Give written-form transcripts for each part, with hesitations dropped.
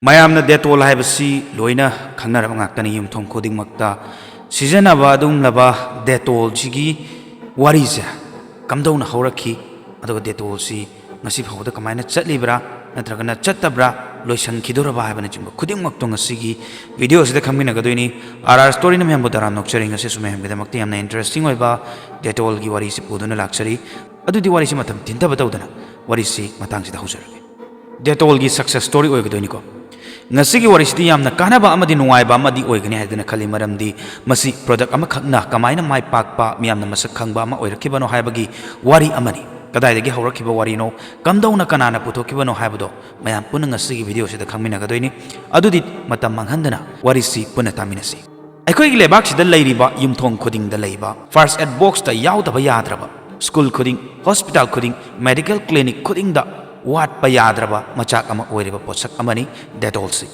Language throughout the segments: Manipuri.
ꯃꯌꯥꯝꯅ ꯗꯦꯇꯣꯜ ꯍꯥꯏꯕꯁꯤ ꯂꯣꯏꯅ ꯈꯪꯅꯔꯕ ꯉꯥꯛꯇꯅꯤ ꯌꯨꯝꯊꯣꯡ ꯈꯨꯗꯤꯡꯃꯛꯇ ꯁꯤꯖꯤꯟꯅꯕ ꯑꯗꯨꯝꯂꯕ ꯗꯦꯇꯣꯜꯁꯤꯒꯤ ꯋꯥꯔꯤꯁꯦ ꯀꯝꯗꯧꯅ ꯍꯧꯔꯛꯈꯤ ꯑꯗꯨꯒ ꯗꯦꯇꯣꯜꯁꯤ ꯉꯁꯤ ꯐꯥꯎꯕꯗ ꯀꯃꯥꯏꯅ ꯆꯠꯂꯤꯕ꯭ꯔꯥ ꯅꯠꯇ꯭ꯔꯒꯅ ꯆꯠꯇꯕ꯭ꯔꯥ ꯂꯣꯏꯁꯟꯈꯤꯗꯣꯔꯕ ꯍꯥꯏꯕꯅꯆꯤꯡꯕ ꯈꯨꯗꯤꯡꯃꯛꯇꯣ ꯉꯁꯤꯒꯤ ꯚꯤꯗꯤꯑꯣꯁꯤꯗ ꯈꯪꯃꯤꯟꯅꯒꯗꯣꯏꯅꯤ ꯑꯥꯔ ꯁ꯭ꯇꯣꯔꯤꯅ ꯃꯌꯥꯝꯕꯨ ꯇꯔꯥꯝ ꯅꯣꯛꯆꯔꯤ ꯉꯁꯤꯁꯨ ꯃꯌꯥꯝꯒꯤꯗꯃꯛꯇ ꯌꯥꯝꯅ ꯏꯟꯇꯔꯦꯁꯇꯤꯡ ꯑꯣꯏꯕ ꯗꯦꯇꯣꯜꯒꯤ ꯋꯥꯔꯤꯁꯤ ꯄꯨꯗꯨꯅ ꯂꯥꯛꯆꯔꯤ ꯑꯗꯨꯗꯤ ꯋꯥꯔꯤꯁꯤ ꯃꯇꯝ ꯊꯤꯟꯊꯕ ꯇꯧꯗꯅ ꯋꯥꯔꯤꯁꯤ ꯃꯇꯥꯡꯁꯤꯗ ꯍꯧꯖꯔꯒꯦ ꯗꯦꯇꯣꯜꯒꯤ ꯁꯛꯁꯦꯁ ꯁ꯭ꯇꯣꯔꯤ ꯑꯣꯏꯒꯗꯣꯏꯅꯤꯀꯣ ꯉꯁꯤꯒꯤ ꯋꯥꯔꯤꯁꯤꯗꯤ ꯌꯥꯝꯅ ꯀꯥꯟꯅꯕ ꯑꯃꯗꯤ ꯅꯨꯡꯉꯥꯏꯕ ꯑꯃꯗꯤ ꯑꯣꯏꯒꯅꯤ ꯍꯥꯏꯗꯨꯅ ꯈꯜꯂꯤ ꯃꯔꯝꯗꯤ ꯃꯁꯤ ꯄ꯭ꯔꯣꯗꯛ ꯑꯃꯈꯛꯅ ꯀꯃꯥꯏꯅ ꯃꯥꯏ ꯄꯥꯛꯄ ꯃꯤꯌꯥꯝꯅ ꯃꯁꯛ ꯈꯪꯕ ꯑꯃ ꯑꯣꯏꯔꯛꯈꯤꯕꯅꯣ ꯍꯥꯏꯕꯒꯤ ꯋꯥꯔꯤ ꯑꯃꯅꯤ ꯀꯗꯥꯏꯗꯒꯤ ꯍꯧꯔꯛꯈꯤꯕ ꯋꯥꯔꯤꯅꯣ ꯀꯝꯗꯧꯅ ꯀꯅꯥꯅ ꯄꯨꯊꯣꯛꯈꯤꯕꯅꯣ ꯍꯥꯏꯕꯗꯣ ꯃꯌꯥꯝ ꯄꯨꯟꯅ ꯉꯁꯤꯒꯤ ꯚꯤꯗꯤꯑꯣꯁꯤꯗ ꯈꯪꯃꯤꯟꯅꯒꯗꯣꯏꯅꯤ ꯑꯗꯨꯗꯤ ꯃꯇꯝ ꯃꯥꯡꯍꯟꯗꯅ ꯋꯥꯔꯤꯁꯤ ꯄꯨꯟꯅ ꯇꯥꯃꯤꯟꯅꯁꯤ ꯑꯩꯈꯣꯏꯒꯤ ꯂꯩꯕꯥꯛꯁꯤꯗ ꯂꯩꯔꯤꯕ ꯌꯨꯝꯊꯣꯡ ꯈꯨꯗꯤꯡꯗ ꯂꯩꯕ ꯐꯥꯔꯁ ꯑꯦꯗ ꯕꯣꯛꯁꯇ ꯌꯥꯎꯗꯕ ꯌꯥꯗ꯭ꯔꯕ ꯁ꯭ꯀꯨꯜ ꯈꯨꯗꯤꯡ ꯍꯣꯁꯄꯤꯇꯥꯜ ꯈꯨꯗꯤꯡ ꯃꯦꯗꯤꯀꯦꯜ ꯀ꯭ꯂꯤꯅꯤꯛ ꯈꯨꯗꯤꯡꯗ ꯋꯥꯠꯄ ꯌꯥꯗ꯭ꯔꯕ ꯃꯆꯥꯛ ꯑꯃ ꯑꯣꯏꯔꯤꯕ ꯄꯣꯠꯁꯛ ꯑꯃꯅꯤ ꯗꯦꯇꯣꯜꯁꯤ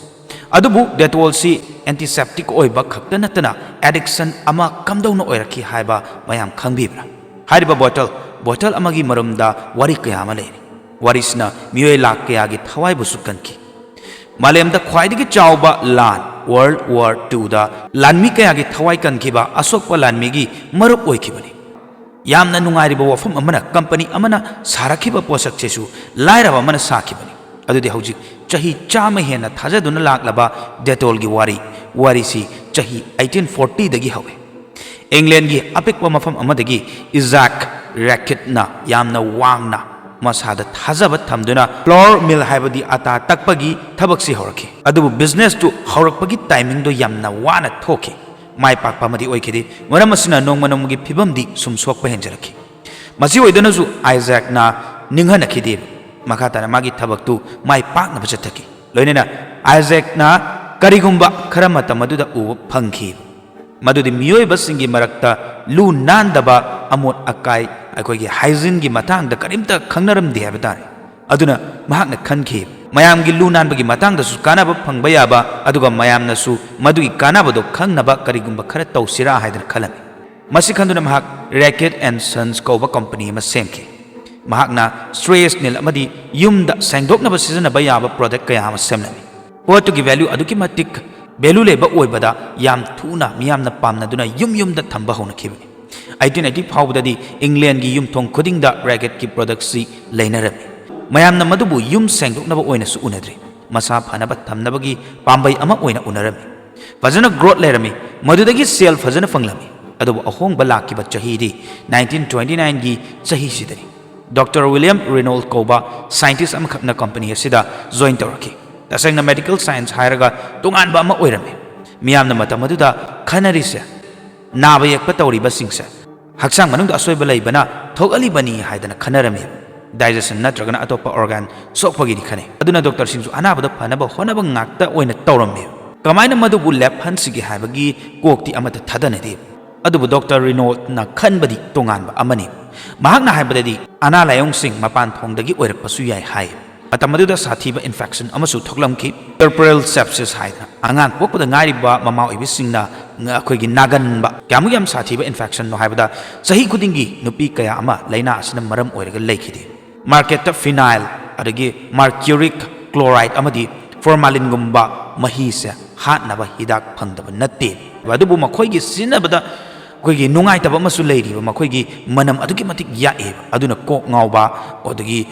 ꯑꯗꯨꯕꯨ ꯗꯦꯇꯣꯜꯁꯤ ꯑꯦꯟꯇꯤꯁꯦꯞꯇꯤꯛ ꯑꯣꯏꯕ ꯈꯛꯇ ꯅꯠꯇꯅ ꯑꯦꯗꯤꯛꯁꯟ ꯑꯃ ꯀꯝꯗꯧꯅ ꯑꯣꯏꯔꯛꯈꯤ ꯍꯥꯏꯕ ꯃꯌꯥꯝ ꯈꯪꯕꯤꯕ꯭ꯔꯥ ꯍꯥꯏꯔꯤꯕ ꯕꯣꯇꯜ ꯑꯃꯒꯤ ꯃꯔꯝꯗ ꯋꯥꯔꯤ ꯀꯌꯥ ꯑꯃ ꯂꯩꯔꯤ ꯋꯥꯔꯤꯁꯤꯅ ꯃꯤꯑꯣꯏ ꯂꯥꯛ ꯀꯌꯥꯒꯤ ꯊꯋꯥꯏꯕꯨꯁꯨ ꯀꯟꯈꯤ ꯃꯥꯂꯦꯝꯗ ꯈ꯭ꯋꯥꯏꯗꯒꯤ ꯆꯥꯎꯕ ꯂꯥꯟ ꯋꯥꯔꯜꯗ ꯋꯥꯔ ꯏꯤꯗ ꯂꯥꯟꯃꯤ ꯀꯌꯥꯒꯤ ꯊꯋꯥꯏ ꯀꯟꯈꯤꯕ ꯑꯁꯣꯛꯄ ꯂꯥꯟꯃꯤꯒꯤ ꯃꯔꯨꯞ ꯑꯣꯏꯈꯤꯕꯅꯤ ꯌꯥꯝꯅ ꯅꯨꯡꯉꯥꯏꯔꯤꯕ ꯋꯥꯐꯝ ꯑꯃꯅ ꯀꯝꯄꯅꯤ ꯑꯃꯅ ꯁꯥꯔꯛꯈꯤꯕ ꯄꯣꯠꯁꯛꯁꯤꯁꯨ ꯂꯥꯏꯔꯕ ꯑꯃꯅ ꯁꯥꯈꯤꯕꯅꯤ ꯑꯗꯨꯗꯤ ꯍꯧꯖꯤꯛ ꯆꯍꯤ 100 ꯍꯦꯟꯅ ꯊꯥꯖꯗꯨꯅ ꯂꯥꯛꯂꯕ ꯗꯦꯇꯣꯜꯒꯤ ꯋꯥꯔꯤꯁꯤ ꯆꯍꯤ 1840ꯗꯒꯤ ꯍꯧꯏ ꯏꯪꯂꯦꯟꯒꯤ ꯑꯄꯤꯛꯄ ꯃꯐꯝ ꯑꯃꯗꯒꯤꯏꯖꯥꯛ ꯔꯦꯀꯦꯠꯅ ꯌꯥꯝꯅ ꯋꯥꯡꯅ ꯃꯁꯥꯗ ꯊꯥꯖꯕ ꯊꯝꯗꯨꯅ ꯐ꯭ꯂꯣꯔ ꯃꯤꯜ ꯍꯥꯏꯕꯗꯤ ꯑꯇꯥ ꯇꯛꯄꯒꯤ ꯊꯕꯛꯁꯤ ꯍꯧꯔꯛꯈꯤ ꯑꯗꯨꯕꯨ ꯕꯤꯖꯤꯅꯦꯁꯇꯨ ꯍꯧꯔꯛꯄꯒꯤ ꯇꯥꯏꯃꯤꯡꯗꯣ ꯌꯥꯝꯅ ꯋꯥꯅ ꯊꯣꯛꯈꯤ ꯃꯥꯏ ꯄꯥꯛꯄ ꯑꯃꯗꯤ ꯑꯣꯏꯈꯤꯗꯦ ꯃꯔꯝ ꯑꯁꯤꯅ ꯅꯣꯡꯃ ꯅꯣꯡꯃꯒꯤ ꯐꯤꯕꯝꯗꯤ ꯁꯨꯝ ꯁꯣꯛꯄ ꯍꯦꯟꯖꯜꯂꯛꯈꯤ ꯃꯁꯤ ꯑꯣꯏꯗꯨꯅꯁꯨ ꯑꯥꯏꯖꯦꯛꯅ ꯅꯤꯡꯍꯟꯅꯈꯤꯗꯦ ꯃꯈꯥ ꯇꯥꯅ ꯃꯥꯒꯤ ꯊꯕꯛꯇꯨ ꯃꯥꯏ ꯄꯥꯛꯅꯕ ꯆꯠꯊꯈꯤ ꯂꯣꯏꯅꯅ ꯑꯥꯏꯖꯦꯛꯅ ꯀꯔꯤꯒꯨꯝꯕ ꯈꯔ ꯃꯇꯝ ꯑꯗꯨꯗ ꯎꯕ ꯐꯪꯈꯤ ꯃꯗꯨꯗꯤ ꯃꯤꯑꯣꯏꯕꯁꯤꯡꯒꯤ ꯃꯔꯛꯇ ꯂꯨ ꯅꯥꯟꯗꯕ ꯑꯃꯣꯠ ꯑꯀꯥꯏ ꯑꯩꯈꯣꯏꯒꯤ ꯍꯥꯏꯖꯤꯟꯒꯤ ꯃꯇꯥꯡꯗ ꯀꯔꯤꯝꯇ ꯈꯪꯅꯔꯝꯗꯦ ꯍꯥꯏꯕ ꯇꯥꯔꯦ ꯑꯗꯨꯅ ꯃꯍꯥꯛꯅ ꯈꯟꯈꯤ ꯃꯌꯥꯝꯒꯤ ꯂꯨ ꯅꯥꯟꯕꯒꯤ ꯃꯇꯥꯡꯗꯁꯨ ꯀꯥꯟꯅꯕ ꯐꯪꯕ ꯌꯥꯕ ꯑꯗꯨꯒ ꯃꯌꯥꯝꯅꯁꯨ ꯃꯗꯨꯒꯤ ꯀꯥꯟꯅꯕꯗꯣ ꯈꯪꯅꯕ ꯀꯔꯤꯒꯨꯝꯕ ꯈꯔ ꯇꯧꯁꯤꯔꯥ ꯍꯥꯏꯗꯅ ꯈꯜꯂꯝꯃꯤ ꯃꯁꯤ ꯈꯟꯗꯨꯅ ꯃꯍꯥꯛ ꯔꯦꯀꯦꯠ ꯑꯦꯟ ꯁꯟꯁ ꯀꯧꯕ ꯀꯝꯄꯅꯤ ꯑꯃ ꯁꯦꯝꯈꯤ ꯃꯍꯥꯛꯅ ꯁ꯭ꯇ꯭ꯔꯦꯁ ꯅꯤꯜ ꯑꯃꯗꯤ ꯌꯨꯝꯗ ꯁꯦꯡꯗꯣꯛꯅꯕ ꯁꯤꯖꯤꯟꯅꯕ ꯌꯥꯕ ꯄ꯭ꯔꯣꯗꯛ ꯀꯌꯥ ꯑꯃ ꯁꯦꯝꯂꯝꯃꯤ ꯄꯣꯠꯇꯨꯒꯤ ꯚꯦꯂ꯭ꯌꯨ ꯑꯗꯨꯛꯀꯤ ꯃꯇꯤꯛ ꯚꯦꯂ꯭ꯌꯨ ꯂꯩꯕ ꯑꯣꯏꯕꯗ ꯌꯥꯝ ꯊꯨꯅ ꯃꯤꯌꯥꯝꯅ ꯄꯥꯝꯅꯗꯨꯅ ꯌꯨꯝꯗ ꯊꯝꯕ ꯍꯧꯅꯈꯤꯕꯅꯤ 1880 ꯐꯥꯎꯕꯗꯗꯤ ꯏꯪꯂꯦꯟꯒꯤ ꯌꯨꯝꯊꯣꯡ ꯈꯨꯗꯤꯡꯗ ꯔꯦꯀꯦꯠꯀꯤ ꯄ꯭ꯔꯣꯗꯛꯁꯤ ꯂꯩꯅꯔꯝꯃꯤ ꯃꯌꯥꯝꯅ ꯃꯗꯨꯕꯨ ꯌꯨꯝ ꯁꯦꯡꯗꯣꯛꯅꯕ ꯑꯣꯏꯅꯁꯨ ꯎꯅꯗ꯭ꯔꯤ ꯃꯁꯥ ꯐꯅꯕ ꯊꯝꯅꯕꯒꯤ ꯄꯥꯝꯕꯩ ꯑꯃ ꯑꯣꯏꯅ ꯎꯅꯔꯝꯃꯤ ꯐꯖꯅ ꯒ꯭ꯔꯣꯠ ꯂꯩꯔꯝꯃꯤ ꯃꯗꯨꯗꯒꯤ ꯁꯦꯜ ꯐꯖꯅ ꯐꯪꯂꯝꯃꯤ ꯑꯗꯨꯕꯨ ꯑꯍꯣꯡꯕ ꯂꯥꯛꯈꯤꯕ ꯆꯍꯤꯗꯤ 1929ꯒꯤ ꯆꯍꯤꯁꯤꯗꯅꯤ ꯗꯣꯛꯇꯔ ꯋꯤꯂꯤꯌꯝ ꯔꯤꯅꯣꯜ ꯀꯧꯕ ꯁꯥꯏꯟꯇꯤꯁ ꯑꯃꯈꯛꯅ ꯀꯝꯄꯅꯤ ꯑꯁꯤꯗ ꯖꯣꯏꯟ ꯇꯧꯔꯛꯈꯤ ꯇꯁꯦꯡꯅ ꯃꯦꯗꯤꯀꯦꯜ ꯁꯥꯏꯟꯁ ꯍꯥꯏꯔꯒ ꯇꯣꯉꯥꯟꯕ ꯑꯃ ꯑꯣꯏꯔꯝꯃꯤ ꯃꯤꯌꯥꯝꯅ ꯃꯇꯝ ꯑꯗꯨꯗ ꯈꯟꯅꯔꯤꯁꯦ ꯅꯥꯕ ꯌꯦꯛꯄ ꯇꯧꯔꯤꯕꯁꯤꯡꯁꯦ ꯍꯛꯆꯥꯡ ꯃꯅꯨꯡꯗ ꯑꯁꯣꯏꯕ ꯂꯩꯕꯅ ꯊꯣꯛꯍꯜꯂꯤꯕꯅꯤ ꯍꯥꯏꯗꯅ ꯈꯟꯅꯔꯝꯃꯤ ꯗꯥꯏꯖꯦꯁꯟ ꯅꯠꯇ꯭ꯔꯒꯅ ꯑꯇꯣꯞꯄ ꯑꯣꯔꯒꯥꯟ ꯁꯣꯛꯄꯒꯤꯅꯤ ꯈꯟꯅꯩ ꯑꯗꯨꯅ ꯗꯣꯛꯇꯔꯁꯤꯡꯁꯨ ꯑꯅꯥꯕꯗ ꯐꯅꯕ ꯍꯣꯠꯅꯕ ꯉꯥꯛꯇ ꯑꯣꯏꯅ ꯇꯧꯔꯝꯃꯤ ꯀꯃꯥꯏꯅ ꯃꯗꯨꯕꯨ ꯂꯦꯞꯍꯟꯁꯤꯒꯦ ꯍꯥꯏꯕꯒꯤ ꯀꯣꯛꯇꯤ ꯑꯃꯠꯇ ꯊꯥꯗꯅꯗꯦ ꯑꯗꯨꯕꯨ ꯗꯣꯛꯇꯔ ꯔꯤꯅꯣꯜꯅ ꯈꯟꯕꯗꯤ ꯇꯣꯉꯥꯟꯕ ꯑꯃꯅꯤ ꯃꯍꯥꯛꯅ ꯍꯥꯏꯕꯗꯗꯤ ꯑꯅꯥ ꯂꯥꯏꯌꯣꯡꯁꯤꯡ ꯃꯄꯥꯟ ꯊꯣꯡꯗꯒꯤ ꯑꯣꯏꯔꯛꯄꯁꯨ ꯌꯥꯏ ꯍꯥꯏ ꯃꯇꯝ ꯑꯗꯨꯗ ꯁꯥꯊꯤꯕ ꯏꯟꯐꯦꯛꯁꯟ ꯑꯃꯁꯨ ꯊꯣꯛꯂꯝꯈꯤ ꯄꯔꯄꯔꯦꯜ ꯁꯦꯞꯁꯤꯁ ꯍꯥꯏꯗꯅ ꯑꯉꯥꯡ ꯄꯣꯛꯄꯗ ꯉꯥꯏꯔꯤꯕ ꯃꯃꯥ ꯑꯣꯏꯕꯤꯁꯤꯡꯅ ꯑꯩꯈꯣꯏꯒꯤ ꯅꯥꯒꯟꯕ ꯀꯌꯥꯃꯨꯛ ꯌꯥꯝ ꯁꯥꯊꯤꯕ ꯏꯟꯐꯦꯛꯁꯟꯅꯣ ꯍꯥꯏꯕꯗ ꯆꯍꯤ ꯈꯨꯗꯤꯡꯒꯤ ꯅꯨꯄꯤ ꯀꯌꯥ ꯑꯃ ꯂꯥꯏꯅꯥ ꯑꯁꯤꯅ ꯃꯔꯝ ꯑꯣꯏꯔꯒ ꯂꯩꯈꯤꯗꯦ ꯃꯥꯔꯀꯦꯠꯇ ꯐꯤꯅꯥꯏꯜ ꯑꯗꯒꯤ ꯃꯥꯔꯀ꯭ꯌꯨꯔꯤꯛ ꯀ꯭ꯂꯣꯔꯥꯏꯗ ꯑꯃꯗꯤ ꯐꯣꯔꯃꯥꯂꯤꯟꯒꯨꯝꯕ ꯃꯍꯤꯁꯦ ꯍꯥꯠꯅꯕ ꯍꯤꯗꯥꯛ ꯐꯪꯗꯕ ꯅꯠꯇꯦ ꯑꯗꯨꯕꯨ ꯃꯈꯣꯏꯒꯤ ꯁꯤꯖꯤꯟꯅꯕꯗ ꯑꯩꯈꯣꯏꯒꯤ ꯅꯨꯡꯉꯥꯏꯇꯕ ꯑꯃꯁꯨ ꯂꯩꯔꯤꯕ ꯃꯈꯣꯏꯒꯤ ꯃꯅꯝ ꯑꯗꯨꯛꯀꯤ ꯃꯇꯤꯛ ꯌꯥꯛꯑꯦꯕ ꯑꯗꯨꯅ ꯀꯣꯛ ꯉꯥꯎꯕ ꯑꯗꯒꯤ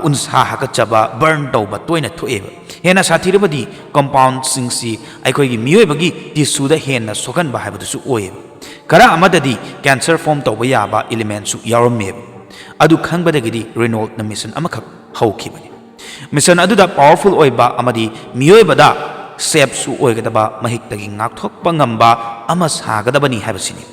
ꯎꯟꯁꯥ ꯍꯥꯀꯠꯆꯕ ꯕꯔꯟ ꯇꯧꯕ ꯇꯣꯏꯅ ꯊꯣꯛꯑꯦꯕ ꯍꯦꯟꯅ ꯁꯥꯊꯤꯔꯕꯗꯤ ꯀꯝꯄꯥꯎꯟꯗꯁꯤꯡꯁꯤ ꯑꯩꯈꯣꯏꯒꯤ ꯃꯤꯑꯣꯏꯕꯒꯤ ꯇꯤꯁꯨꯗ ꯍꯦꯟꯅ ꯁꯣꯛꯍꯟꯕ ꯍꯥꯏꯕꯗꯨꯁꯨ ꯑꯣꯏꯌꯦꯕ ꯈꯔ ꯑꯃꯗꯗꯤ ꯀꯦꯟꯁꯔ ꯐꯣꯝ ꯇꯧꯕ ꯌꯥꯕ ꯏꯂꯤꯃꯦꯟꯁꯨ ꯌꯥꯎꯔꯝꯃꯦꯕ ꯑꯗꯨ ꯈꯪꯕꯗꯒꯤꯗꯤ ꯔꯤꯅꯣꯜꯗꯅ ꯃꯤꯁꯟ ꯑꯃꯈꯛ ꯍꯧꯈꯤꯕꯅꯤ ꯃꯤꯁꯟ ꯑꯗꯨꯗ ꯄꯥꯋꯔꯐꯨꯜ ꯑꯣꯏꯕ ꯑꯃꯗꯤ ꯃꯤꯑꯣꯏꯕꯗ ꯁꯦꯐꯁꯨ ꯑꯣꯏꯒꯗꯕ ꯃꯍꯤꯛꯇꯒꯤ ꯉꯥꯛꯊꯣꯛꯄ ꯉꯝꯕ ꯑꯃ ꯁꯥꯒꯗꯕꯅꯤ ꯍꯥꯏꯕꯁꯤꯅꯤ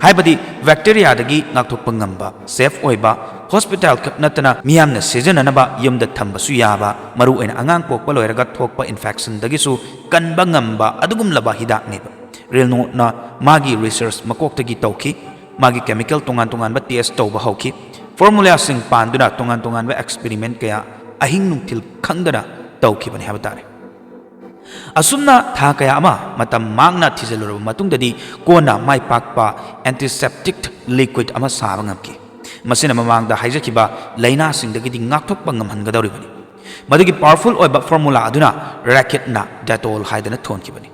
ꯍꯥꯏꯕꯗꯤ ꯕꯦꯛꯇꯦꯔꯤꯌꯥꯗꯒꯤ ꯉꯥꯛꯊꯣꯛꯄ ꯉꯝꯕ ꯁꯦꯐ ꯑꯣꯏꯕ ꯍꯣꯁꯄꯤꯇꯥꯜ ꯈꯛ ꯅꯠꯇꯅ ꯃꯤꯌꯥꯝꯅ ꯁꯤꯖꯤꯟꯅꯅꯕ ꯌꯨꯝꯗ ꯊꯝꯕꯁꯨ ꯌꯥꯕ ꯃꯔꯨꯑꯣꯏꯅ ꯑꯉꯥꯡ ꯄꯣꯛꯄ ꯂꯣꯏꯔꯒ ꯊꯣꯛꯄ ꯏꯟꯐꯦꯛꯁꯟꯗꯒꯤꯁꯨ ꯀꯟꯕ ꯉꯝꯕ ꯑꯗꯨꯒꯨꯝꯂꯕ ꯍꯤꯗꯥꯛꯅꯦꯕ ꯔꯤꯅꯣꯜꯗꯅ ꯃꯥꯒꯤ ꯔꯤꯁꯔꯁ ꯃꯀꯣꯛꯇꯒꯤ ꯇꯧꯈꯤ ꯃꯥꯒꯤ ꯀꯦꯃꯤꯀꯦꯜ ꯇꯣꯉꯥꯟ ꯇꯣꯉꯥꯟꯕ ꯇꯦꯁ ꯇꯧꯕ ꯍꯧꯈꯤ ꯐꯣꯔꯃꯨꯂꯥꯁꯤꯡ ꯄꯥꯟꯗꯨꯅ ꯇꯣꯉꯥꯟ ꯇꯣꯉꯥꯟꯕ ꯑꯦꯛꯁꯄꯦꯔꯤꯃꯦꯟꯠ ꯀꯌꯥ ꯑꯍꯤꯡ ꯅꯨꯡꯊꯤꯜ ꯈꯪꯗꯅ ꯇꯧꯈꯤꯕꯅꯤ ꯍꯥꯏꯕ ꯇꯥꯔꯦ ꯑꯁꯨꯝꯅ ꯊꯥ ꯀꯌꯥ ꯑꯃ ꯃꯇꯝ ꯃꯥꯡꯅ ꯊꯤꯖꯤꯜꯂꯨꯔꯕ ꯃꯇꯨꯡꯗꯗꯤ ꯀꯣꯟꯅ ꯃꯥꯏ ꯄꯥꯛꯄ ꯑꯦꯟꯇꯤꯁꯦꯞꯇꯤꯛ ꯂꯤꯀ꯭ꯋꯤꯗ ꯑꯃ ꯁꯥꯕ ꯉꯝꯈꯤ ꯃꯁꯤꯅ ꯃꯃꯥꯡꯗ ꯍꯥꯏꯖꯈꯤꯕ ꯂꯥꯏꯅꯥꯁꯤꯡꯗꯒꯤꯗꯤ ꯉꯥꯛꯊꯣꯛꯄ ꯉꯝꯍꯟꯒꯗꯧꯔꯤꯕꯅꯤ ꯃꯗꯨꯒꯤ ꯄꯥꯋꯔꯐꯨꯜ ꯑꯣꯏꯕ ꯐꯣꯔꯃꯨꯂꯥ ꯑꯗꯨꯅ ꯔꯦꯀꯦꯠꯅ ꯗꯦꯇꯣꯜ ꯍꯥꯏꯗꯅ ꯊꯣꯟꯈꯤꯕꯅꯤ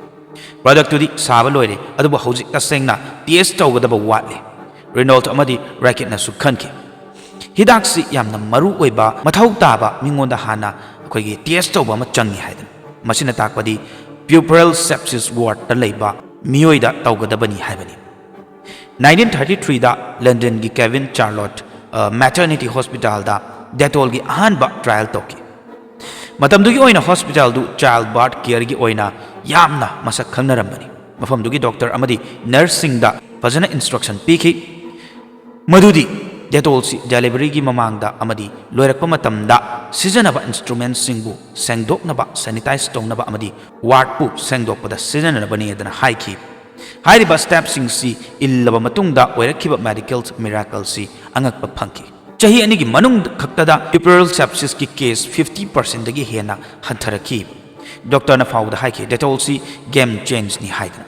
ꯄ꯭ꯔꯗꯛꯇꯨꯗꯤ ꯁꯥꯕ ꯂꯣꯏꯔꯦ ꯑꯗꯨꯕꯨ ꯍꯧꯖꯤꯛ ꯇꯁꯦꯡꯅ ꯇꯦꯁ ꯇꯧꯒꯗꯕ ꯋꯥꯠꯂꯤ ꯔꯤꯅꯣꯜꯠ ꯑꯃꯗꯤ ꯔꯦꯀꯦꯠꯅꯁꯨ ꯈꯟꯈꯤ ꯍꯤꯗꯥꯛꯁꯤ ꯌꯥꯝꯅ ꯃꯔꯨ ꯑꯣꯏꯕ ꯃꯊꯧ ꯇꯥꯕ ꯃꯤꯉꯣꯟꯗ ꯍꯥꯟꯅ ꯑꯩꯈꯣꯏꯒꯤ ꯇꯦꯁ ꯇꯧꯕ ꯑꯃ ꯆꯪꯏ ꯍꯥꯏꯗꯅ ꯃꯁꯤꯅ ꯇꯥꯛꯄꯗꯤ ꯄ꯭ꯌꯨꯄꯔꯦꯜ ꯁꯦꯞꯁꯤꯁ ꯋꯥꯔꯗꯇ ꯂꯩꯕ ꯃꯤꯑꯣꯏꯗ ꯇꯧꯒꯗꯕꯅꯤ ꯍꯥꯏꯕꯅꯤ 1933ꯗ ꯂꯟꯗꯟꯒꯤ ꯀꯦꯚꯤꯟ ꯆꯥꯔꯂꯣꯠ ꯃꯦꯇꯔꯅꯤꯇꯤ ꯍꯣꯁꯄꯤꯇꯥꯜꯗ ꯗꯦꯇꯣꯜꯒꯤ ꯑꯍꯥꯟꯕ ꯇ꯭ꯔꯥꯏꯜ ꯇꯧꯈꯤ ꯃꯇꯝꯗꯨꯒꯤ ꯑꯣꯏꯅ ꯍꯣꯁꯄꯤꯇꯥꯜꯗꯨ ꯆꯥꯏꯜ ꯕꯥꯔꯊ ꯀꯦꯌꯔꯒꯤ ꯑꯣꯏꯅ ꯌꯥꯝꯅ ꯃꯁꯛ ꯈꯪꯅꯔꯝꯕꯅꯤ ꯃꯐꯝꯗꯨꯒꯤ ꯗꯣꯛꯇꯔ ꯑꯃꯗꯤ ꯅꯔꯁꯁꯤꯡꯗ ꯐꯖꯅ ꯏꯟꯁꯇ꯭ꯔꯛꯁꯟ ꯄꯤꯈꯤ ꯃꯗꯨꯗꯤ ꯗꯦꯇꯣꯜꯁꯤ ꯗꯦꯂꯤꯚꯔꯤꯒꯤ ꯃꯃꯥꯡꯗ ꯑꯃꯗꯤ ꯂꯣꯏꯔꯛꯄ ꯃꯇꯝꯗ ꯁꯤꯖꯤꯟꯅꯕ ꯏꯟꯁꯇ꯭ꯔꯨꯃꯦꯟꯠꯁꯤꯡꯕꯨ ꯁꯦꯡꯗꯣꯛꯅꯕ ꯁꯦꯅꯤꯇꯥꯏꯖ ꯇꯧꯅꯕ ꯑꯃꯗꯤ ꯋꯥꯔꯗꯄꯨ ꯁꯦꯡꯗꯣꯛꯄꯗ ꯁꯤꯖꯤꯟꯅꯅꯕꯅꯤꯗꯅ ꯍꯥꯏꯈꯤ ꯍꯥꯏꯔꯤꯕ ꯁ꯭ꯇꯦꯞꯁꯤꯡꯁꯤ ꯏꯜꯂꯕ ꯃꯇꯨꯡꯗ ꯑꯣꯏꯔꯛꯈꯤꯕ ꯃꯦꯗꯤꯀꯦꯜ ꯃꯤꯔꯥꯀꯜꯁꯤ ꯑꯉꯛꯄ ꯐꯪꯈꯤ ꯆꯍꯤ ꯑꯅꯤꯒꯤ ꯃꯅꯨꯡꯗ ꯈꯛꯇꯗ ꯄ꯭ꯌꯨꯄꯔꯦꯜ ꯁꯦꯞꯁꯤꯁꯀꯤ ꯀꯦꯁ 50%ꯗꯒꯤ ꯍꯦꯟꯅ ꯍꯟꯊꯔꯛꯈꯤ ꯗꯣꯛꯇꯔꯅ ꯐꯥꯎꯕꯗ ꯍꯥꯏꯈꯤ ꯗꯦꯇꯣꯜꯁꯤ ꯒꯦꯝ ꯆꯦꯟꯖꯅꯤ ꯍꯥꯏꯗꯅ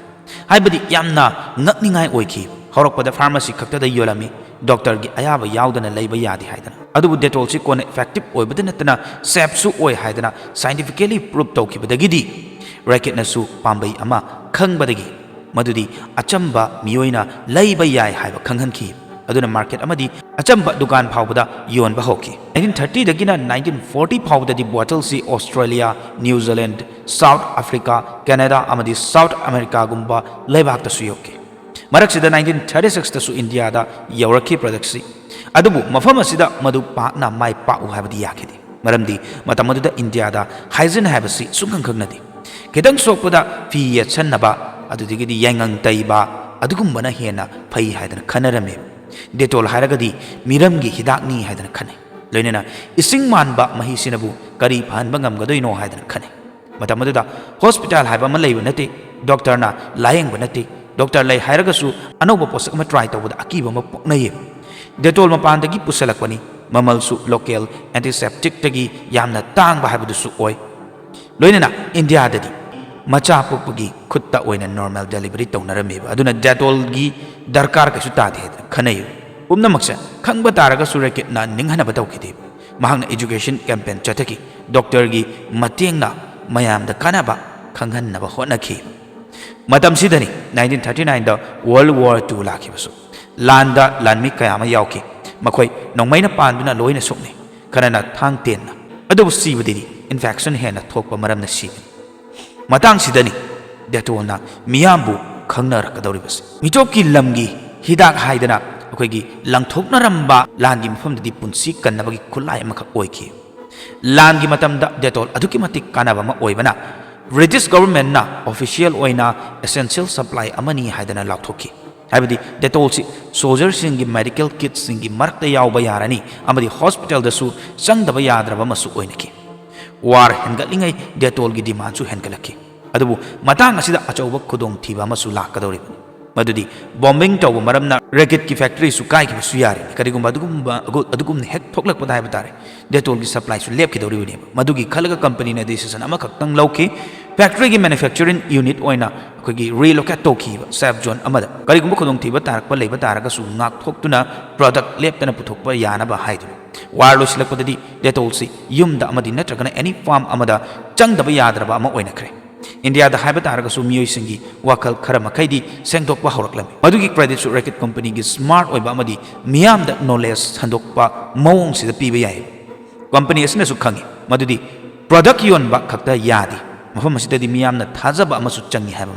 ꯍꯥꯏꯕꯗꯤ ꯌꯥꯝꯅ ꯉꯛꯅꯤꯡꯉꯥꯏ ꯑꯣꯏꯈꯤ ꯍꯧꯔꯛꯄꯗ ꯐꯥꯔꯃꯥꯁꯤ ꯈꯛꯇꯗ ꯌꯣꯜꯂꯝꯃꯤ ꯗꯣꯛꯇꯔꯒꯤ ꯑꯌꯥꯕ ꯌꯥꯎꯗꯅ ꯂꯩꯕ ꯌꯥꯗꯦ ꯍꯥꯏꯗꯅ ꯑꯗꯨꯕꯨ ꯗꯦꯇꯣꯜꯁꯤ ꯀꯣꯟꯅ ꯏꯐꯦꯛꯇꯤꯕ ꯑꯣꯏꯕꯗ ꯅꯠꯇꯅ ꯁꯦꯐꯁꯨ ꯑꯣꯏ ꯍꯥꯏꯗꯅ ꯁꯥꯏꯟꯇꯤꯐꯤꯀꯦꯂꯤ ꯄ꯭ꯔꯨꯞ ꯇꯧꯈꯤꯕꯗꯒꯤꯗꯤ ꯔꯦꯀꯦꯠꯅꯁꯨ ꯄꯥꯝꯕꯩ ꯑꯃ ꯈꯪꯕꯗꯒꯤ ꯃꯗꯨꯗꯤ ꯑꯆꯝꯕ ꯃꯤꯑꯣꯏꯅ ꯂꯩꯕ ꯌꯥꯏ ꯍꯥꯏꯕ ꯈꯪꯍꯟꯈꯤ ꯑꯗꯨꯅ ꯃꯥꯔꯀꯦꯠ ꯑꯃꯗꯤ ꯑꯆꯝꯕ ꯗꯨꯀꯥꯟ ꯐꯥꯎꯕꯗ ꯌꯣꯟꯕ ꯍꯧꯈꯤ 1930ꯗꯒꯤꯅ 1940 ꯐꯥꯎꯕꯗꯗꯤ ꯕꯣꯇꯜꯁꯤ Australia New Zealand South Africa Canada ꯑꯃꯗꯤ ꯁꯥꯎꯠ ꯑꯃꯦꯔꯤꯀꯥꯒꯨꯝꯕ ꯂꯩꯕꯥꯛꯇꯁꯨ ꯌꯧꯈꯤ ꯃꯔꯛꯁꯤꯗ 1936ꯇꯁꯨ ꯏꯟꯗꯤꯌꯥꯗ ꯌꯧꯔꯛꯈꯤ ꯄ꯭ꯔꯗꯛꯁꯤ ꯑꯗꯨꯕꯨ ꯃꯐꯝ ꯑꯁꯤꯗ ꯃꯗꯨ ꯄꯥꯛꯅ ꯃꯥꯏ ꯄꯥꯛꯎ ꯍꯥꯏꯕꯗꯤ ꯌꯥꯈꯤꯗꯦ ꯃꯔꯝꯗꯤ ꯃꯇꯝ ꯑꯗꯨꯗ ꯏꯟꯗꯤꯌꯥꯗ ꯍꯥꯏꯖꯤꯟ ꯍꯥꯏꯕꯁꯤ ꯁꯨꯡꯈꯪ ꯈꯪꯅꯗꯦ ꯈꯤꯇꯪ ꯁꯣꯛꯄꯗ ꯐꯤ ꯌꯦꯠꯁꯟꯅꯕ ꯑꯗꯨꯗꯒꯤꯗꯤ ꯌꯥꯏꯉꯪ ꯇꯩꯕ ꯑꯗꯨꯒꯨꯝꯕꯅ ꯍꯦꯟꯅ ꯐꯩ ꯍꯥꯏꯗꯅ ꯈꯟꯅꯔꯝꯃꯤ ꯗꯦꯇꯣꯜ ꯍꯥꯏꯔꯒꯗꯤ ꯃꯤꯔꯝꯒꯤ ꯍꯤꯗꯥꯛꯅꯤ ꯍꯥꯏꯗꯅ ꯈꯟꯅꯩ ꯂꯣꯏꯅꯅ ꯏꯁꯤꯡ ꯃꯥꯟꯕ ꯃꯍꯤꯁꯤꯅꯕꯨ ꯀꯔꯤ ꯐꯍꯟꯕ ꯉꯝꯒꯗꯣꯏꯅꯣ ꯍꯥꯏꯗꯅ ꯈꯟꯅꯩ ꯃꯇꯝ ꯑꯗꯨꯗ ꯍꯣꯁꯄꯤꯇꯥꯜ ꯍꯥꯏꯕ ꯑꯃ ꯂꯩꯕ ꯅꯠꯇꯦ ꯗꯣꯛꯇꯔꯅ ꯂꯥꯌꯦꯡꯕ ꯅꯠꯇꯦ ꯗꯣꯛꯇꯔ ꯂꯩ ꯍꯥꯏꯔꯒꯁꯨ ꯑꯅꯧꯕ ꯄꯣꯠꯁꯛ ꯑꯃ ꯇ꯭ꯔꯥꯏ ꯇꯧꯕꯗ ꯑꯀꯤꯕ ꯑꯃ ꯄꯣꯛꯅꯩꯌꯦ ꯗꯦꯇꯣꯜ ꯃꯄꯥꯟꯗꯒꯤ ꯄꯨꯁꯜꯂꯛꯄꯅꯤ ꯃꯃꯜꯁꯨ ꯂꯣꯀꯦꯜ ꯑꯦꯟꯇꯤꯁꯦꯞꯇꯤꯛꯇꯒꯤ ꯌꯥꯝꯅ ꯇꯥꯡꯕ ꯍꯥꯏꯕꯗꯨꯁꯨ ꯑꯣꯏ ꯂꯣꯏꯅꯅ ꯏꯟꯗꯤꯌꯥꯗꯗꯤ ꯃꯆꯥ ꯄꯣꯛꯄꯒꯤ ꯈꯨꯠꯇ ꯑꯣꯏꯅ ꯅꯣꯔꯃꯦꯜ ꯗꯦꯂꯤꯚꯔꯤ ꯇꯧꯅꯔꯝꯃꯦꯕ ꯑꯗꯨꯅ ꯗꯦꯇꯣꯜꯒꯤ ꯗꯔꯀꯥꯔ ꯀꯩꯁꯨ ꯇꯥꯗꯦ ꯍꯥꯏꯗꯅ ꯈꯟꯅꯩ ꯄꯨꯝꯅꯃꯛꯁꯦ ꯈꯪꯕ ꯇꯥꯔꯒꯁꯨ ꯔꯦꯀꯦꯠꯅ ꯅꯤꯡꯍꯟꯅꯕ ꯇꯧꯈꯤꯗꯦ ꯃꯍꯥꯛꯅ ꯑꯦꯖꯨꯀꯦꯁꯟ ꯀꯦꯝꯄꯦꯟ ꯆꯠꯊꯈꯤ ꯗꯣꯛꯇꯔꯒꯤ ꯃꯇꯦꯡꯅ ꯃꯌꯥꯝꯗ ꯀꯥꯟꯅꯕ ꯈꯪꯍꯟꯅꯕ ꯍꯣꯠꯅꯈꯤ ꯃꯇꯝꯁꯤꯗꯅꯤ 1939ꯗ ꯋꯥꯔꯜ ꯋꯥꯔ II ꯂꯥꯛꯈꯤꯕꯁꯨ ꯂꯥꯟꯗ ꯂꯥꯟꯃꯤ ꯀꯌా ꯑꯃ ꯌꯥꯎꯈꯤ ꯃꯈꯣꯏ ꯅꯣꯡꯃꯩꯅ ꯄꯥꯟꯗꯨꯅ ꯂꯣꯏꯅ ꯁꯣꯛꯅꯩ ꯈꯔꯅ ꯊꯥꯡ ꯇꯦꯟꯅ ꯑꯗꯨꯕꯨ ꯁꯤꯕꯗꯗꯤ ꯏꯟꯐꯦꯛꯁꯟ ꯍꯦꯟꯅ ꯊꯣꯛꯄ ꯃꯔꯝꯅ ꯁꯤꯕꯅꯤ ꯃꯇꯥꯡꯁꯤꯗꯅꯤ ꯗꯦꯇꯣꯜꯅ ꯃꯤꯌꯥꯝꯕꯨ ꯈꯪꯅꯔꯛꯀꯗꯧꯔꯤꯕꯁꯤ ꯃꯤꯇꯣꯞꯀꯤ ꯂꯝꯒꯤ ꯍꯤꯗꯥꯛ ꯍꯥꯏꯗꯅ ꯑꯩꯈꯣꯏꯒꯤ ꯂꯪꯊꯣꯛꯅꯔꯝꯕ ꯂꯥꯟꯒꯤ ꯃꯐꯝꯗꯗꯤ ꯄꯨꯟꯁꯤ ꯀꯟꯅꯕꯒꯤ ꯈꯨꯠꯂꯥꯏ ꯑꯃꯈꯛ ꯑꯣꯏꯈꯤ ꯂꯥꯟꯒꯤ ꯃꯇꯝꯗ ꯗꯦꯇꯣꯜ ꯑꯗꯨꯛꯀꯤ ꯃꯇꯤꯛ ꯀꯥꯟꯅꯕ ꯑꯃ ꯑꯣꯏꯕꯅ ꯕ꯭ꯔꯤꯇꯤꯁ ꯒꯚꯔꯟꯃꯦꯟꯠꯅ ꯑꯣꯐꯤꯁꯤꯌꯦꯜ ꯑꯣꯏꯅ ꯑꯦꯁꯦꯟꯁꯤꯌꯦꯜ ꯁꯄ꯭ꯂꯥꯏ ꯑꯃꯅꯤ ꯍꯥꯏꯗꯅ ꯂꯥꯎꯊꯣꯛꯈꯤ ꯍꯥꯏꯕꯗꯤ ꯗꯦꯇꯣꯜꯁꯤ ꯁꯣꯜꯖꯔꯁꯤꯡꯒꯤ ꯃꯦꯗꯤꯀꯦꯜ ꯀꯤꯠꯁꯤꯡꯒꯤ ꯃꯔꯛꯇ ꯌꯥꯎꯕ ꯌꯥꯔꯅꯤ ꯑꯃꯗꯤ ꯍꯣꯁꯄꯤꯇꯥꯜꯗꯁꯨ ꯆꯪꯗꯕ ꯌꯥꯗ꯭ꯔꯕ ꯑꯃꯁꯨ ꯑꯣꯏꯅꯈꯤ ꯋꯥꯔ ꯍꯦꯟꯒꯠꯂꯤꯉꯩ ꯗꯦꯇꯣꯜꯒꯤ ꯗꯤꯃꯥꯟꯁꯨ ꯍꯦꯟꯒꯠꯂꯛꯈꯤ ꯑꯗꯨꯕꯨ ꯃꯇꯥꯡ ꯑꯁꯤꯗ ꯑꯆꯧꯕ ꯈꯨꯗꯣꯡꯊꯤꯕ ꯑꯃꯁꯨ ꯂꯥꯛꯀꯗꯧꯔꯤꯕꯅꯤ ꯃꯗꯨꯗꯤ ꯕꯣꯝꯕꯤꯡ ꯇꯧꯕ ꯃꯔꯝꯅ ꯔꯦꯀꯦꯠꯀꯤ ꯐꯦꯛꯇꯔꯤꯁꯨ ꯀꯥꯏꯈꯤꯕꯁꯨ ꯌꯥꯔꯤꯅꯤ ꯀꯔꯤꯒꯨꯝꯕ ꯑꯗꯨꯒꯨꯝꯅ ꯍꯦꯛ ꯊꯣꯛꯂꯛꯄꯗ ꯍꯥꯏꯕ ꯇꯥꯔꯦ ꯗꯦꯇꯣꯜꯒꯤ ꯁꯄ꯭ꯂꯥꯏꯁꯨ ꯂꯦꯞꯈꯤꯗꯧꯔꯤꯕꯅꯦꯕ ꯃꯗꯨꯒꯤ ꯈꯜꯂꯒ ꯀꯝꯄꯅꯤꯅ ꯗꯤꯁꯤꯖꯟ ꯑꯃꯈꯛꯇꯪ ꯂꯧꯈꯤ ꯐꯦꯛꯇꯔꯤꯒꯤ ꯃꯦꯅꯨꯐꯦꯛꯆꯔꯤꯡ ꯌꯨꯅꯤꯠ ꯑꯣꯏꯅ ꯑꯩꯈꯣꯏꯒꯤ ꯔꯤꯂꯣꯀꯦꯠ ꯇꯧꯈꯤꯕ ꯁꯦꯐ ꯖꯣꯟ ꯑꯃꯗ ꯀꯔꯤꯒꯨꯝꯕ ꯈꯨꯗꯣꯡꯊꯤꯕ ꯇꯥꯔꯛꯄ ꯂꯩꯕ ꯇꯥꯔꯒꯁꯨ ꯉꯥꯛꯊꯣꯛꯇꯨꯅ ꯄ꯭ꯔꯗꯛ ꯂꯦꯞꯇꯅ ꯄꯨꯊꯣꯛꯄ ꯌꯥꯅꯕ ꯍꯥꯏꯗꯨꯅ ꯋꯥꯔ ꯂꯣꯏꯁꯤꯜꯂꯛꯄꯗꯗꯤ ꯗꯦꯇꯣꯜꯁꯤ ꯌꯨꯝꯗ ꯑꯃꯗꯤ ꯅꯠꯇ꯭ꯔꯒꯅ ꯑꯦꯅꯤ ꯐꯥꯔꯝ ꯑꯃꯗ ꯆꯪꯗꯕ ꯌꯥꯗ꯭ꯔꯕ ꯑꯃ ꯑꯣꯏꯅꯈ꯭ꯔꯦ ꯏꯟꯗꯤꯌꯥꯗ ꯍꯥꯏꯕ ꯇꯥꯔꯒꯁꯨ ꯃꯤꯑꯣꯏꯁꯤꯡꯒꯤ ꯋꯥꯈꯜ ꯈꯔ ꯃꯈꯩꯗꯤ ꯁꯦꯡꯗꯣꯛꯄ ꯍꯧꯔꯛꯂꯝꯃꯤ ꯃꯗꯨꯒꯤ ꯀ꯭ꯔꯦꯗꯤꯠꯁꯨ ꯔꯦꯀꯦꯠ ꯀꯝꯄꯅꯤꯒꯤ ꯁ꯭ꯃꯥꯔꯠ ꯑꯣꯏꯕ ꯑꯃꯗꯤ ꯃꯤꯌꯥꯝꯗ ꯅꯣꯂꯦꯖ ꯁꯟꯗꯣꯛꯄ ꯃꯑꯣꯡꯁꯤꯗ ꯄꯤꯕ ꯌꯥꯏ ꯀꯝꯄꯅꯤ ꯑꯁꯤꯅꯁꯨ ꯈꯪꯉꯤ ꯃꯗꯨꯗꯤ ꯄ꯭ꯔꯗꯛ ꯌꯣꯟꯕ ꯈꯛꯇ ꯌꯥꯗꯦ ꯃꯐꯝ ꯑꯁꯤꯗꯗꯤ ꯃꯤꯌꯥꯝꯅ ꯊꯥꯖꯕ ꯑꯃꯁꯨ ꯆꯪꯉꯤ ꯍꯥꯏꯕ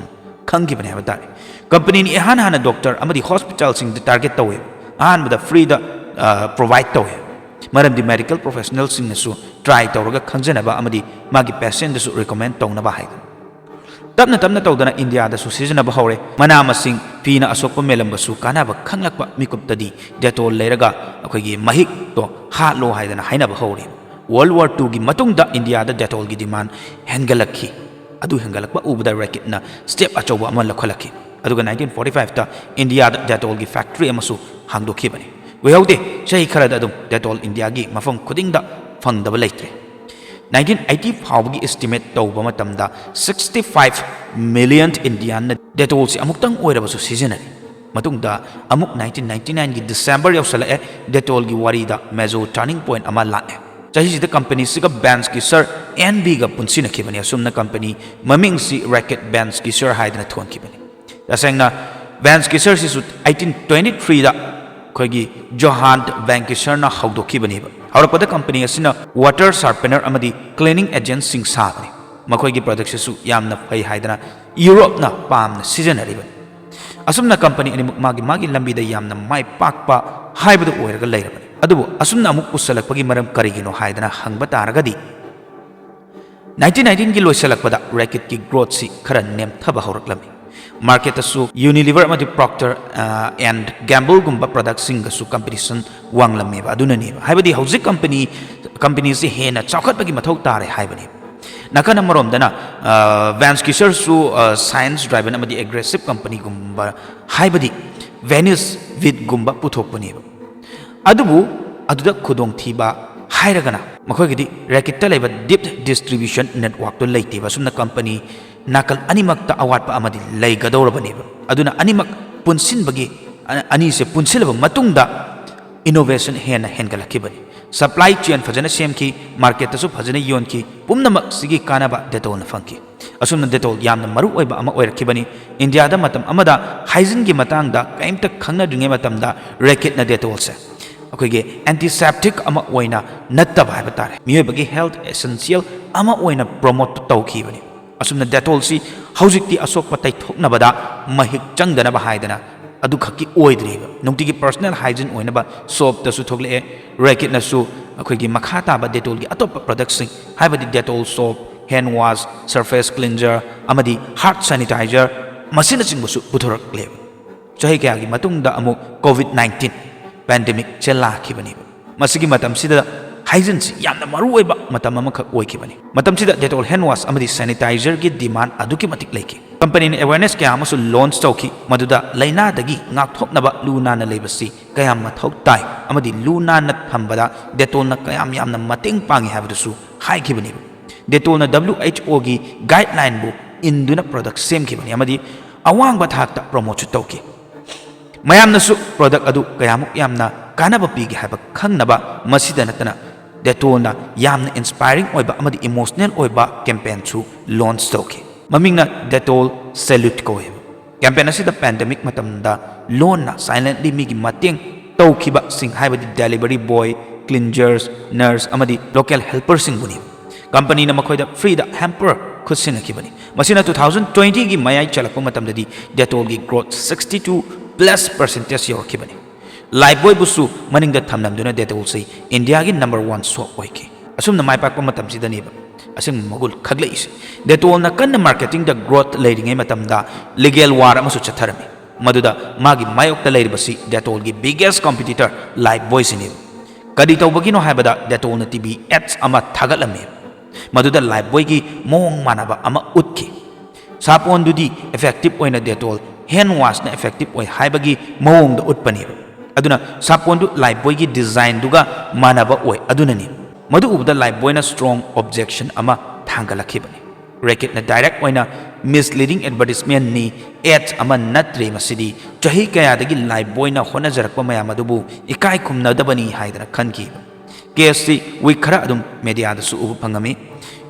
ꯈꯪꯈꯤꯕꯅꯤ ꯍꯥꯏꯕ ꯇꯥꯔꯦ ꯀꯝꯄꯅꯤꯅ ꯏꯍꯥꯟ ꯍꯥꯟꯅ ꯗꯣꯛꯇꯔ ꯑꯃꯗꯤ ꯍꯣꯁꯄꯤꯇꯥꯜꯁꯤꯡꯗ ꯇꯥꯔꯒꯦꯠ ꯇꯧꯋꯦ ꯑꯍꯥꯟꯕꯗ ꯐ꯭ꯔꯤꯗ ꯄ꯭ꯔꯣꯚꯥꯏꯗ ꯇꯧꯋꯦ ꯃꯔꯝꯗꯤ ꯃꯦꯗꯤꯀꯦꯜ ꯄ꯭ꯔꯣꯐꯦꯁꯅꯦꯜꯁꯤꯡꯅꯁꯨ ꯇ꯭ꯔꯥꯏ ꯇꯧꯔꯒ ꯈꯪꯖꯅꯕ ꯑꯃꯗꯤ ꯃꯥꯒꯤ ꯄꯦꯁꯦꯟꯗꯁꯨ ꯔꯤꯀꯃꯦꯟ ꯇꯧꯅꯕ ꯍꯥꯏꯗꯅ ꯇꯞꯅ ꯇꯞꯅ ꯇꯧꯗꯅ ꯏꯟꯗꯤꯌꯥꯗꯁꯨ ꯁꯤꯖꯤꯟꯅꯕ ꯍꯧꯔꯦ ꯃꯅꯥ ꯃꯁꯤꯡ ꯐꯤꯅ ꯑꯁꯣꯛꯄ ꯃꯦꯜꯂꯝꯕꯁꯨ ꯀꯥꯟꯅꯕ ꯈꯪꯂꯛꯄ ꯃꯤꯀꯨꯞꯇꯗꯤ ꯗꯦꯇꯣꯜ ꯂꯩꯔꯒ ꯑꯩꯈꯣꯏꯒꯤ ꯃꯍꯤꯛꯇꯣ ꯍꯥꯠꯂꯣ ꯍꯥꯏꯗꯅ ꯍꯥꯏꯅꯕ ꯍꯧꯔꯦ ꯋꯥꯔꯜ ꯋꯥꯔ IIꯒꯤ ꯃꯇꯨꯡꯗ ꯏꯟꯗꯤꯌꯥꯗ ꯗꯦꯇꯣꯜꯒꯤ ꯗꯤꯃꯥꯟ ꯍꯦꯟꯒꯠꯂꯛꯈꯤ ꯑꯗꯨ ꯍꯦꯟꯒꯠꯂꯛꯄ ꯎꯕꯗ ꯔꯦꯀꯦꯠꯅ ꯁ꯭ꯇꯦꯞ ꯑꯆꯧꯕ ꯑꯃ ꯂꯧꯈꯠꯂꯛꯈꯤ ꯑꯗꯨꯒ 1945ꯇ ꯏꯟꯗꯤꯌꯥꯗ ꯗꯦꯇꯣꯜꯒꯤ ꯐꯦꯛꯇꯔꯤ ꯑꯃꯁꯨ ꯍꯥꯡꯗꯣꯛꯈꯤꯕꯅꯤ ꯀꯨꯏꯍꯧꯗꯦ ꯆꯍꯤ ꯈꯔꯗ ꯑꯗꯨꯝ ꯗꯦꯇꯣꯜ ꯏꯟꯗꯤꯌꯥꯒꯤ ꯃꯐꯝ ꯈꯨꯗꯤꯡꯗ ꯐꯪꯗꯕ ꯂꯩꯇ꯭ꯔꯦ 1980 ꯐꯥꯎꯕꯒꯤ ꯑꯦꯁꯇꯤꯃꯦꯠ ꯇꯧꯕ ꯃꯇꯝꯗ 65 ꯃꯤꯂꯤꯌꯟ ꯏꯟꯗꯤꯌꯥꯟꯅ ꯗꯦꯇꯣꯜꯁꯤ ꯑꯃꯨꯛꯇꯪ ꯑꯣꯏꯔꯕꯁꯨ ꯁꯤꯖꯤꯟꯅꯔꯤ ꯃꯇꯨꯡꯗ ꯑꯃꯨꯛ 1999ꯒꯤ ꯗꯤꯁꯦꯝꯕꯔ ꯌꯧꯁꯜꯂꯛꯑꯦ ꯗꯦꯇꯣꯜꯒꯤ ꯋꯥꯔꯤꯗ ꯃꯦꯖꯣ ꯇꯔꯅꯤꯡ ꯄꯣꯏꯟꯠ ꯑꯃ ꯂꯥꯛꯑꯦ ꯆꯍꯤꯁꯤꯗ ꯀꯝꯄꯅꯤꯁꯤꯒ ꯕꯦꯟꯁꯀꯤꯁꯔ NB ꯒ ꯄꯨꯟꯁꯤꯟꯅꯈꯤꯕꯅꯤ ꯑꯁꯨꯝꯅ ꯀꯝꯄꯅꯤ ꯃꯃꯤꯡꯁꯤ ꯔꯦꯀꯦꯠ ꯕꯦꯟꯁꯀꯤꯁꯔ ꯍꯥꯏꯗꯅ ꯊꯣꯟꯈꯤꯕꯅꯤ ꯇꯁꯦꯡꯅ ꯕꯦꯟꯁꯀꯤꯁꯔꯁꯤꯁꯨ 1823ꯗ ꯑꯩꯈꯣꯏꯒꯤ ꯖꯣꯍꯥꯟ ꯕꯦꯟꯀꯤꯁꯔꯅ ꯍꯧꯗꯣꯛꯈꯤꯕꯅꯦꯕ ꯍꯧꯔꯛꯄꯗ ꯀꯝꯄꯅꯤ ꯑꯁꯤꯅ ꯋꯥꯇꯔ ꯁꯥꯔꯄꯦꯅꯔ ꯑꯃꯗꯤ ꯀ꯭ꯂꯤꯅꯤꯡ ꯑꯦꯖꯦꯟꯠꯁꯤꯡ ꯁꯥꯕꯅꯤ ꯃꯈꯣꯏꯒꯤ ꯄ꯭ꯔꯗꯛꯁꯤꯁꯨ ꯌꯥꯝꯅ ꯐꯩ ꯍꯥꯏꯗꯅ ꯌꯨꯔꯣꯞꯅ ꯄꯥꯝꯅ ꯁꯤꯖꯤꯟꯅꯔꯤꯕꯅꯤ ꯑꯁꯨꯝꯅ ꯀꯝꯄꯅꯤ ꯑꯅꯤꯃꯛ ꯃꯥꯒꯤ ꯂꯝꯕꯤꯗ ꯌꯥꯝꯅ ꯃꯥꯏ ꯄꯥꯛꯄ ꯍꯥꯏꯕꯗꯨ ꯑꯣꯏꯔꯒ ꯂꯩꯔꯕꯅꯤ ꯑꯗꯨꯕꯨ ꯑꯁꯨꯝꯅ ꯑꯃꯨꯛ ꯄꯨꯁꯜꯂꯛꯄꯒꯤ ꯃꯔꯝ ꯀꯔꯤꯒꯤꯅꯣ ꯍꯥꯏꯗꯅ ꯍꯪꯕ ꯇꯥꯔꯒꯗꯤ 1919ꯒꯤ ꯂꯣꯏꯁꯜꯂꯛꯄꯗ ꯔꯦꯀꯦꯠꯀꯤ ꯒ꯭ꯔꯣꯠꯁꯤ ꯈꯔ ꯅꯦꯝꯊꯕ ꯍꯧꯔꯛꯂꯝꯃꯤ ꯃꯥꯔꯀꯦꯠꯇꯁꯨ ꯌꯨꯅꯤꯂꯤꯚꯔ ꯑꯃꯗꯤ ꯄ꯭ꯔꯣꯛꯇꯔ ꯑꯦꯟ ꯒꯦꯝꯕꯜꯒꯨꯝꯕ ꯄ꯭ꯔꯗꯛꯁꯤꯡꯒꯁꯨ ꯀꯝꯄꯤꯇꯤꯁꯟ ꯋꯥꯡꯂꯝꯃꯦꯕ ꯑꯗꯨꯅꯅꯦꯕ ꯍꯥꯏꯕꯗꯤ ꯍꯧꯖꯤꯛ ꯀꯝꯄꯅꯤꯁꯤ ꯍꯦꯟꯅ ꯆꯥꯎꯈꯠꯄꯒꯤ ꯃꯊꯧ ꯇꯥꯔꯦ ꯍꯥꯏꯕꯅꯦꯕ ꯅꯥꯀꯟ ꯑꯃꯔꯣꯝꯗꯅ ꯕꯦꯟꯁꯀꯤꯁꯔꯁꯨ ꯁꯥꯏꯟꯁ ꯗ꯭ꯔꯥꯏꯚꯟ ꯑꯃꯗꯤ ꯑꯦꯒ꯭ꯔꯦꯁꯤꯞ ꯀꯝꯄꯅꯤꯒꯨꯝꯕ ꯍꯥꯏꯕꯗꯤ ꯚꯦꯅꯤꯁ ꯚꯤꯠꯒꯨꯝꯕ ꯄꯨꯊꯣꯛꯄꯅꯦꯕ ꯑꯗꯨꯕꯨ ꯑꯗꯨꯗ ꯈꯨꯗꯣꯡꯊꯤꯕ ꯍꯥꯏꯔꯒꯅ ꯃꯈꯣꯏꯒꯤꯗꯤ ꯔꯦꯀꯦꯠꯇ ꯂꯩꯕ ꯗꯤꯞ ꯗꯤꯁꯇ꯭ꯔꯤꯕ꯭ꯌꯨꯁꯟ ꯅꯦꯠꯋꯥꯔꯛꯇꯣ ꯂꯩꯇꯦꯕ ꯑꯁꯨꯝꯅ ꯀꯝꯄꯅꯤ ꯅꯥꯀꯜ ꯑꯅꯤꯃꯛꯇ ꯑꯋꯥꯠꯄ ꯑꯃꯗꯤ ꯂꯩꯒꯗꯧꯔꯕꯅꯦꯕ ꯑꯗꯨꯅ ꯑꯅꯤꯃꯛ ꯄꯨꯟꯁꯤꯟꯕꯒꯤ ꯑꯅꯤꯁꯦ ꯄꯨꯟꯁꯤꯜꯂꯕ ꯃꯇꯨꯡꯗ इनोवेशन हेन हेनगलखिबनी सप्लाई चेन फजन सेमखी मार्केट फजन योनखी पुनमक सिगी कानबा डेटोल फंकी असुम डेटोल यामन मरु ओइबा अमा ओइरखिबनी इंडिया दा मतम अमदा हाइजिन की मतंगदा कैमत खंगनदुंगे मतमदा रैकेट न डेटोल से अखोगे एंटीसेप्टिक अमा ओइना नत्तब हाइबा तारे मियोबगी हेल्थ एसेंशियल अमा ओइना प्रमोट तौखिबनी असुम डेटोल सि हौजिकती असोक पतै थोकनबदा महिक चंगदनबा हाइदना अदु खकी ओइद्रीब नुंगतिगी पर्सनल हाइजीन ओइनबा सोप तसु थोगले रैकेट नसु अखोगी मखा ताबा डेटोल की अतोप प्रोडक्ट्स सिंग हाइबदी Dettol soap hand wash surface cleanser अमदी हार्ट सैनिटाइजर मसिन चिंगबसु पुथोरकले चही कयागी मतुंगदा अमु कोविड-19 पैंडेमिक चलाखिबनी मसिगी मतमसिदा हाइजीन सि यामना मरुओइबा मतम अमखक ओइखिबनी मतमसिदा डेटोल हैंड वॉश अमदी सैनिटाइजर की डिमांड अदुकी मतिक लेखि कंपनी ने अवेयरनेस क्या अमसु launch तौखि मदुदा लाइनादगी ngaktoknaba lunana leibasi kayam mathau tai amadi lunana thambada detolna kayam yamna mateng pangi habidusu haikibani detolna WHO gi guideline bu induna product same kibani amadi awang bathakta promote tauki mayamnasu product adu kayamuk yamna kanaba pigi haba khangnaba masida natana detolna yamna inspiring oiba amadi emotional oiba campaign chu launch tauki mamingna detol salute ko campaign asida pandemic matamda lona silently migi mateng taukiba sing haibadi delivery boy cleaners nurse amadi local helpers sing buni company na makhoida free da hamper khusina kibani masina 2020 gi mayai chalakpa matamdadi detol gi growth 62+% yorkibani lifebuoy busu maningda thamnamduna detol sei india gi number 1 soap oike asumna mai pakpa matamsidani ba असम मगुल खगलेस डेटोल न कन्न मार्केटिंग द ग्रोथ लेरिंगे मतमदा लीगल वार अमसु चथरमी मदुदा मागी मायोक्ता लेरिबसी डेटोल गी बिगेस्ट कॉम्पिटिटर लाइफ बॉय सिनी कदी तौबगिनो हायबदा डेटोल न टीवी एड्स अमा थागलमे मदुदा लाइफ बॉय गी मोंग मानबा अमा उतकी सापोन दुदी इफेक्टिव ओइना डेटोल हैंड वॉश न इफेक्टिव ओइ हायबगी मोंग द उतपनी अदुना सापोन दु लाइफ बॉय गी डिजाइन दुगा मानबा ओइ अदुननी मधु उबदा लाइफ बॉयना स्ट्रॉन्ग ऑब्जेक्शन अमा थांगलखिबनी रैकेट न डायरेक्ट ओइना मिसलीडिंग एडवर्टाइजमेंट नि एड्स अमा नत्रे मसिदी चही कयादगी लाइफ बॉयना होनजरकप मयाम अदुबु इकाय खुमनदबनी हाइदना खनकी केएससी वी खरा अदुम मीडिया दसु उबु फंगमी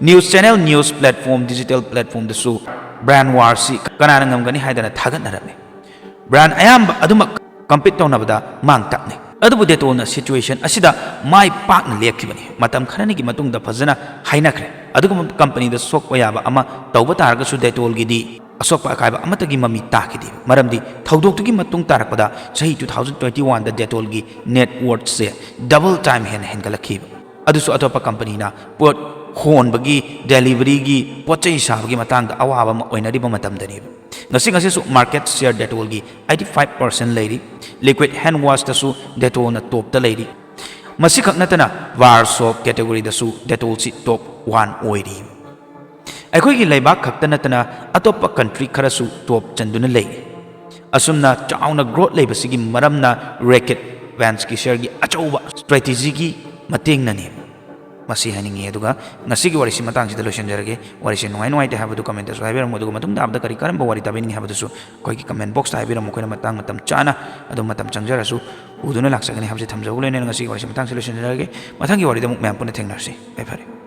news channel news platform digital platform दसु ब्रांड वार सि कनाना ngamgani हाइदना थागनरमे ब्रांड अयाम अदुम कंपीट तौनबदा मांग तकने अदुबु डेटोलना सिचुएशन असिदा माय पाकना लेखिबनी मतम खरनिगी मतुंगदा फजना हाइनखरे अदुगुम कंपनी द सोक याबा अमा तौबा तारगसु डेटोल गिदी असोक अकायबा अमतगी ममी ताकिदी मरमदी थौदोक्तुगी मतुंग तारकपदा सही 2021 द डेटोल गी नेट वर्थ से डबल टाइम हेनगलखिब अदुसु अतोपा कंपनी ना पोट होनबगी डिलीवरी गी पोचै साबगी मतंगदा अवाबा म ओइनरिबा मतमदनी ngasi market share detol gi 85% leiri liquid hand wash tasu detol na top ta leiri masi khak natana war soap category dasu detol si top 1 oiri aikhoi gi leibak khak ta natana atop country kharasu top chanduna lei asumna chauna growth leibasigi maramna racket vans ki share gi achauba strategy gi mateng nani मसी हनिंगे अदुगा नसीगी वरिसि मतंग सिदा लोशन जरगे वरिसि नोय नोय ते हाबदु कमेंट दसु हाइबेर मदुगा मतुम दाबदा करी करम बवरी ताबेनि हाबदुसु कोई की कमेंट बॉक्स हाइबेर मखोय मतंग मतम चाना अदु मतम चंगजरसु ꯎꯗꯨꯅ ꯂꯥꯛꯆꯒꯅꯤ ꯍꯥꯏꯕꯁꯤ ꯊꯝꯖꯧ ꯂꯣꯏꯅꯅ ꯉꯁꯤꯒꯤ ꯋꯥꯔꯤꯁꯤ ꯃꯇꯥꯡꯁꯤ ꯂꯣꯏꯁꯤꯟꯖꯔꯒꯦ ꯃꯊꯪꯒꯤ ꯋꯥꯔꯤꯗ ꯑꯃꯨꯛ ꯃꯌꯥꯝ ꯄꯨꯟꯅ ꯊꯦꯡꯅꯔꯁꯤ ꯐꯔꯦ